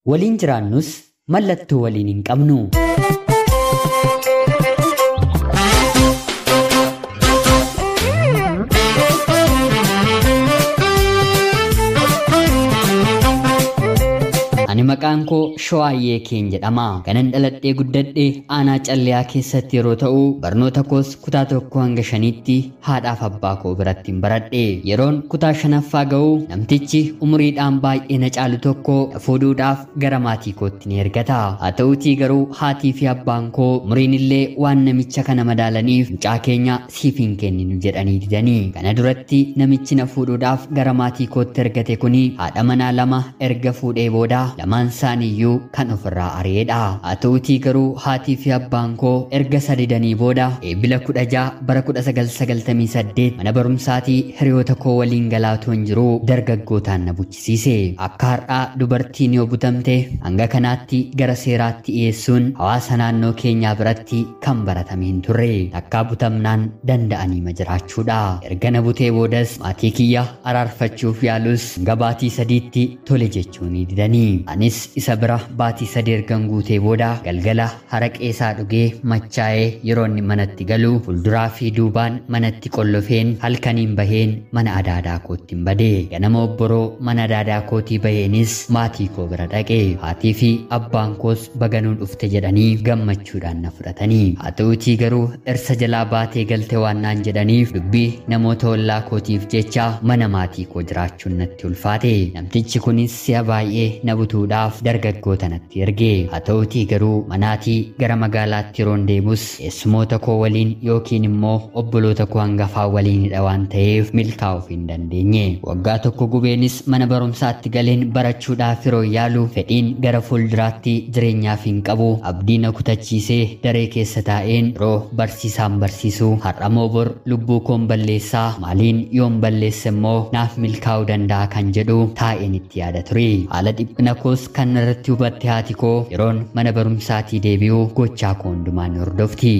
waliin jiraannus mallattoo waliin hin qabnu. Ani maqaan koo Shawaayyee Keen jedhama. Kanan dhaladhee guddadhee aanaa Calleyaa keessatti yeroo ta'u barnoota koos kutaa 1 hanga 5tti haadhaaf abbaa koo biratti baradhe. Yeroon kutaa 5ffaa ga'u namtichi umuriidhaan baay'ee na caalu tokko fuudhuudhaaf gara maatii kootti ni ergata. Haa ta'uutii garuu haatii fi abbaan koo umuriin illee waan namicha kana madaalaniif mucaa keenya siif hin kenninu jedhanii didanii. Kana duratti namichi na fuudhuudhaaf gara maatii kootti ergate kuni haadha manaa 2 erga fuudhee booda lamaan isaaniiyyuu kan ofirraa ari'eedha. Haa ta'uutii garuu haatii fi abbaan koo erga sadidanii booda eebila 16 bara 1998 mana barumsaatii hiriyoota koo waliin galaatu hin jiru dargaggootaan na buchisiise. Akka har'aa dubartiin yoo butamte hanga kanaatti gara seeraatti dhiyeessuun hawaasa naannoo keenyaa biratti kan baratame hin turre. Akka butamnaan danda'anii ma jiraachuudha. Erga na butee boodas maatii kiyya araarfachuuf yaalus hanga baatii 3tti tole jechuun didanii. Anis isa bira baatii 3 ergan guutee booda galgala haraqee isaa dhugee machaa'ee yeroo inni manatti galu fulduraa fi duubaan manatti qollofeen halkaniin baheen mana adaadaa kootti badee. Ganama obboroo mana adaadaa kootii baheenis maatii koo bira dhaqee. Haatii fi abbaan koos baganuun dhufte jedhanii gammachuudhaan na fudhatanii. Haa ta'uutii garuu ersa jalaa baatee galte waan naan jedhaniif dubbii namoota ollaa kootiif jecha mana maatii koo jiraachuun natti ulfaate. Namtichi kunis si'a baay'ee na butuudhaaf dargaggoota natti ergee. Haa ta'uutii garuu manaatii gara magaalaatti yeroon deemus eessumoota koo waliin yookiin immoo obboloota koo hangafaa waliinidha waan ta'eef milkaa'uuf hin dandeenye. Waggaa tokko gubeenis mana barumsaatti galeen barachuudhaaf yeroo yaalu fedhiin gara fuulduraatti jireenyaaf hin qabu abdii na kutachiisee daree keessa taa'een yeroo barsiisaan barsiisu har'amoo bor lubbuu koon balleessaa maaliin yoon balleesse immoo naaf milkaa'uu danda'a kan jedhu taa'een itti yaada ture. Haala dhiphina koos kan irratti hubatte haati koo yeroon mana barumsaatii deebi'u gochaa koo hundumaan hordofti.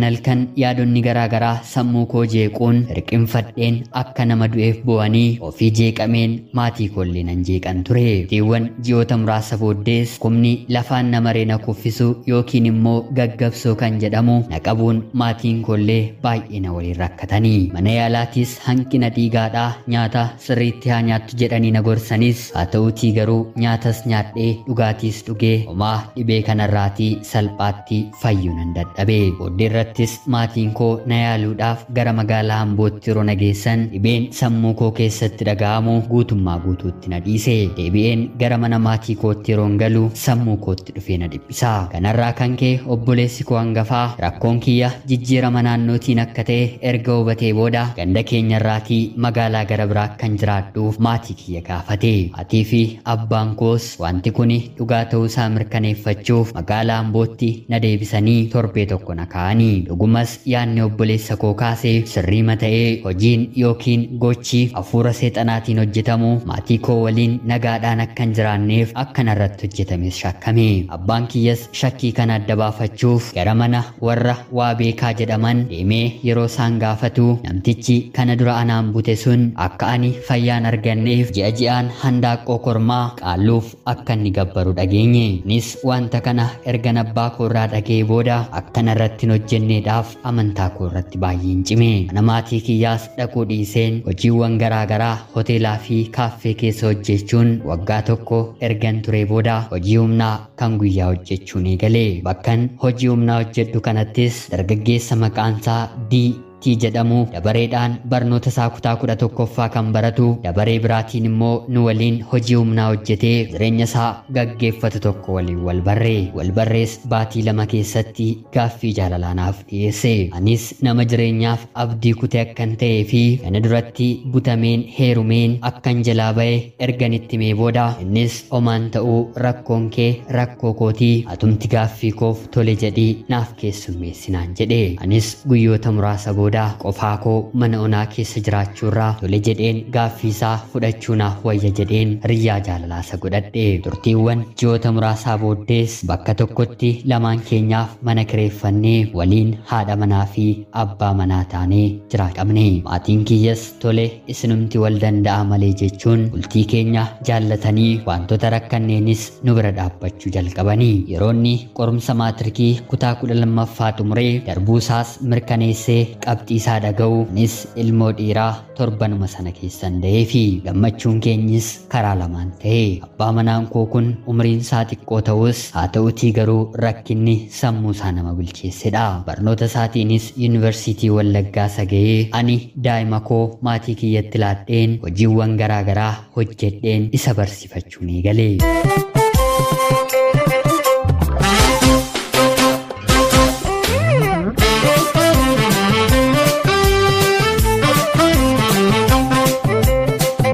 Halkan yaadonni garaagaraa sammuu koo jeequun hirqinfadheen akka nama du'eef bo'anii ofii jeeqameen maatii koollee nan jeeqan ture. Tiiwwan ji'oota muraasa booddees kumni lafaan nama reena kuffisu yookiin immoo gaggabsoo kan jedhamu na qabuun maatiin koollee baay'ee na waliin rakkatanii. Mana yaalaatis hanqina dhiigaadhaa nyaata sirriitti haa nyaattu jedhanii na gorsanis. Haa ta'uutii garuu nyaatas nyaadhee dhugaatiis dhugee homaa dhibee kanarraatii salphaatti fayyuu nan dadhabe. Booddeerrattis maatiin koo na yaaluudhaaf gara magaalaa Ambootti yeroo na geessan dhibeen sammuu koo keessatti dhaga'amu guutummaa guutuutti na dhiise. Deebi'een gara mana maatii kootti yeroon galu sammuu kootti dhufee na dhiphisa. Kanarraa kan ka'e obboleessi koo hangafaa rakkoon kiyya jijjiirama naannootiin akka ta'e erga hubatee booda ganda keenyarraatii magaalaa gara biraa kan jiraadhuuf maatii kiyya gaafate. Haatii fi abbaan koos wanti kun dhugaa ta'uu isaa mirkaneeffachuuf magaalaa Ambootti na deebisanii torbee tokko na kaa'anii. Dhugumas yaanni obboleessa koo kaasee sirriima ta'ee hojiin yookiin gochi hafuura seexanaatiin hojjetamu maatii koo waliin nagaadhaan akka hin jiraanneef akka narratti hojjetames shakkame. Abbaan kiyyas shakkii kana adda baafachuuf gara mana warra waa beekaa jedhaman deemee yeroo isaan gaafatu namtichi kana dura anaan bute sun akka ani fayyaan arganneef ji'a ji'aan handaaqqoo kormaa qaalluuf akka inni gabbaru dhageenye. Nis wanta kana erga abbaa koo irraa dhagee booda akka narratti hojjenneedhaaf amantaa koo irratti baay'een cime. Mana maatii kiyyaas dhaquu dhiiseen hojiiwwan garaagaraa hoteelaa fi kaaffee keessa hojjechuun waggaa tokko ergan ture booda hojii humnaa kan guyyaa hojjechuun eegale. Bakkan hojii humnaa hojjedhu kanattis dargaggeessa maqaansaa Tii jedhamu dabareedhaan barnoota isaa kutaa 11ffaa kan baratu dabaree biraatiin immoo nu waliin hojii humnaa hojjetee jireenya isaa gaggeeffatu tokko waliin walbarrees baatii 2 keessatti gaaffii jaalalaanaaf dhiyeesse. Anis nama jireenyaaf abdii kutee akkan ta'ee fi kana duratti butameen heerumeen akkan jalaa ba'e ergan itti mee booda innis omaan ta'uu rakkoon kee rakkoo kootii atumti gaaffii koof tole jedhii naaf keessummeessinaan jedhe. Anis guyyoota muraasa booda booda qofaa koo mana onaa keessa jiraachuurraa tole jedheen gaaffii isaa fudhachuu naaf wayya jedheen riyyaa jaalalaasa godhadhe. Turtiiwwan ji'oota muraasaa booddees bakka tokkotti lamaan keenyaaf mana kireeffannee waliin haadha manaa fi abbaa manaa taanee jiraa qabne. Maatiin kiyyas tole isinumti wal danda'a malee jechuun bultii keenya jaallatanii wantoota rakkanneenis nu bira dhaabbachuu jalqabanii. Yeroonni qorumsa maatirikii kutaa 12ffaa xumuree darbuusaas mirkaneessee qabxii isaa dhaga'u nis ilmoo dhiiraa torbanuma sana keessan da'ee fi gammachuun keenyis karaa lamaan ta'e. Abbaa manaan koo kun umriin isaa xiqqoo ta'us haa ta'utii garuu rakkinni sammuu isaa nama bilcheessedha. Barnoota isaatiinis yuunivarsiitii Wallaggaa ga'ee ani daa'ima koo maatii kiyyatti laadheen hojiiwwan garaagaraa hojjedheen isa barsiifachuun eegale.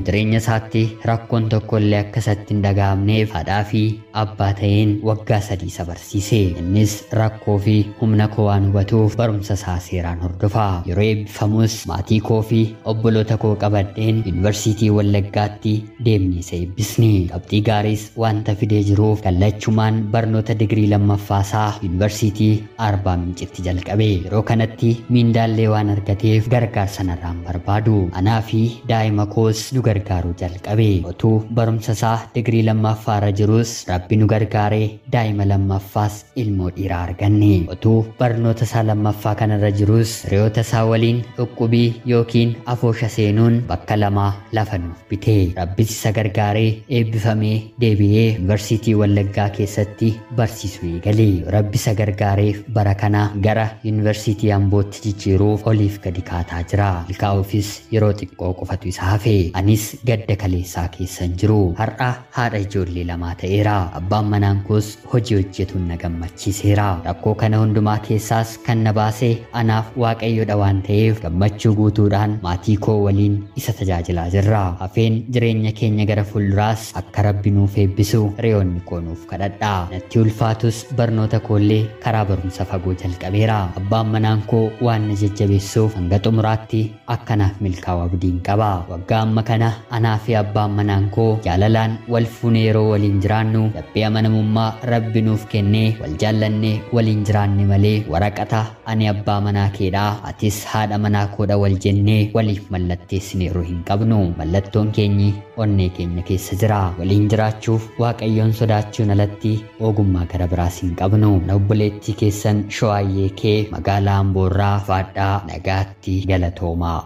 Jireenya isaatti rakkoon tokko illee akka isatti hin dhaga'amneef haadhaa fi abbaa ta'een waggaa 3 isa barsiise. Innis rakkoo fi humna koo waan hubatuuf barumsa isaa seeraan hordofa. Yeroo eebbifamus maatii koo fi obboloota koo qabadheen yuunivarsiitii Wallaggaatti deemnee isa eebbisne. Qabxii gaariis wanta fidee jiruuf kallachumaan barnoota digirii lammaffaasaa yuunivarsiitii Arbaa Mincitti jalqabe. Yeroo kanatti miindaallee waan argateef gargaarsa narraan barbaadu. Anaa fi daa'ima koos nu gargaaruu jalqabe. Otuu barumsa isaa digirii lammaffaarra jirus rabbi nu gargaaree daa'ima lammaffaas ilmoo dhiiraa arganne. Otuu barnoota isaa lammaffaa kanarra jirus hiriyoota isaa waliin dhukkubii yookiin afoosha seenuun bakka lamaa lafa nuuf bite. Rabbis isa gargaaree eebbifamee deebi'ee yuunivarsiitii Wallaggaa keessatti barsiisuu eegale. Rabbi isa gargaareef bara kana gara yuunivarsiitii Ambootti jijjiiruuf oliif gadi kaataa jira. Milkaa'uufis yeroo xiqqoo qofatu isa hafe. Anis gadda kaleessaa keessan jiru. Har'a haadha ijoollee lamaa ta'eera. Abbaan manaan koos hojii hojjetuun na gammachiiseera. Rakkoo kana hundumaa keessaas kan na baase anaaf Waaqayyodha waan ta'eef gammachuu guutuudhaan maatii koo waliin isa tajaajilaa jirra. Hafeen jireenya keenya gara fuulduraas akka Rabbi nuuf eebbisu hiriyoonni koo nuuf kadhadha. Natti ulfaatus barnoota koollee karaa barumsa fagoo jalqabeera. Abbaan manaan koo waan na jajjabeessuuf hanga xumuraatti akkanaaf milkaa'u abdiin qaba. Waggaa amma kana anaa fi abbaan manaan koo jaalalaan wal fuunee yeroo waliin jiraannu dhabbee amanamummaa Rabbi nuuf kennee wal jaallannee waliin jiraanne malee waraqata ani abbaa manaa keedhaa atis haadha manaa koodha wal jennee waliif mallatteessineeroo hin qabnu. Mallattoon keenyi onnee keenya keessa jira. Waliin jiraachuuf Waaqayyoon sodaachuun alatti ogummaa gara biraas hin qabnu. Obboleettii keessan Shawaayyee kee magaalaa Amboorraa Faadhaa nagaatti galatoomaa.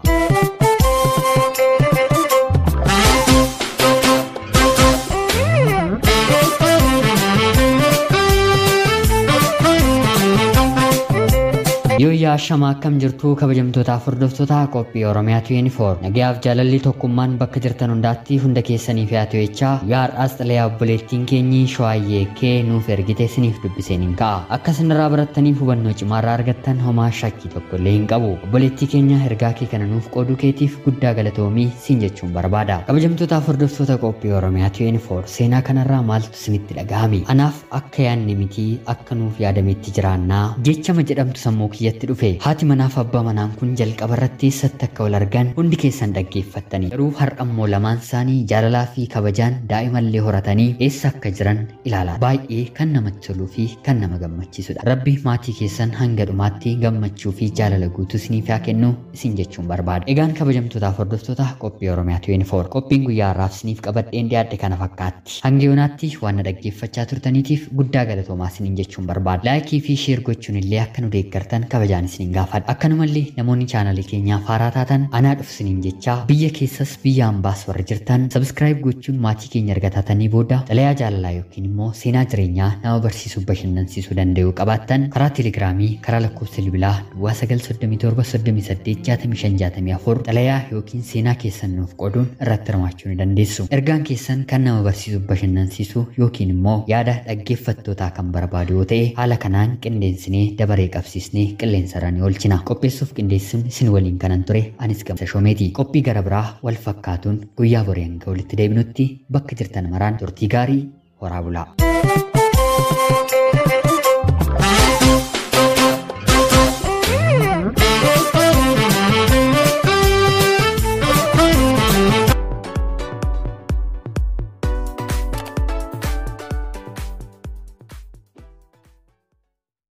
Yoo shama akkam jirtu kabajamtoota hordoftoota qophii Oromiyaa 24 nagaaf jaalalli tokkummaan bakka jirtan hundaatti hunda keessaniif yaa ta'echaa har'aas xalayaa obboleettiin keenyi Shawaayyee kee nuuf ergite isiniif dubbiseen hin ka'a. Akka isinirraa barattaniif hubannoo cimaarraa argattan homaa shakkii tokko illee hin qabu. Obboleettii keenya ergaa kee kana nuuf qooduu keetiif guddaa galatoomii siin jechuun barbaada. Kabajamtoota hordoftoota qophii Oromiyaa 24 seenaa kanarraa maaltu isinitti dhagahame? Anaaf akka yaadne miti akka nuuf yaadametti jiraannaa jechama jedhamtu sammuu kiyyatti dhufe. Haati manaaf abbaa manaan kun jalqaba irratti eessatti akka wal argan hundi keessan dhaggeeffattanii garuu har'ammoo lamaan isaanii jaalalaa fi kabajaan daa'imallee horatanii eessa akka jiran ilaalaa. Baay'ee kan namatti toluu fi kan nama gammachiisudha. Rabbi maatii keessan hanga dhumaatti gammachuu fi jaalala guutuu isiniif haa kennu isin jechuun barbaada. Egaan kabajamtootaaf hordoftoota qophii Oromiyaa 24 qophiin guyyaa har'aaf isiniif qabadheen dhiyaadhe kana fakkaatti. Hanga yoonaatti waan na dhaggeeffachaa turtaniitiif guddaa galatoomaa isiniin jechuun barbaada. Laayikii fi sheer gochuun illee akka nu deeggartan kabajaan isiniin gaafadha. Akkanumallee namoonni chaanalii keenyaaf haaraa taatan anaa dhufu isiniin jecha biyya keessas biyya ambaas warra jirtan subscribe gochuun maatii keenya erga taatanii booda xalayaa jaalalaa yookiin immoo seenaa jireenyaa nama barsiisuu bashannansiisuu danda'u qabaattan karaa teelegiraamii karaa lakkoofsa bilbilaa 937386564 xalayaa yookiin seenaa keessan nuuf qooduun irratti hirmaachuu ni dandeessu. Ergaan keessan kan nama barsiisuu bashannansiisuu yookiin immoo yaada dhaggeeffattootaa kan barbaadu yoo ta'e haala kanaan qindeensinee dabaree qabsiisnee qilleensarraan oolchina. Qopheessuuf qindeessuun isin waliin kanan ture anis Gamsa Shoomeeti. Qophii gara biraa wal fakkaatuun guyyaa boree hanga walitti deebinutti bakka jirtan maraan turtii gaarii horaa bulaa.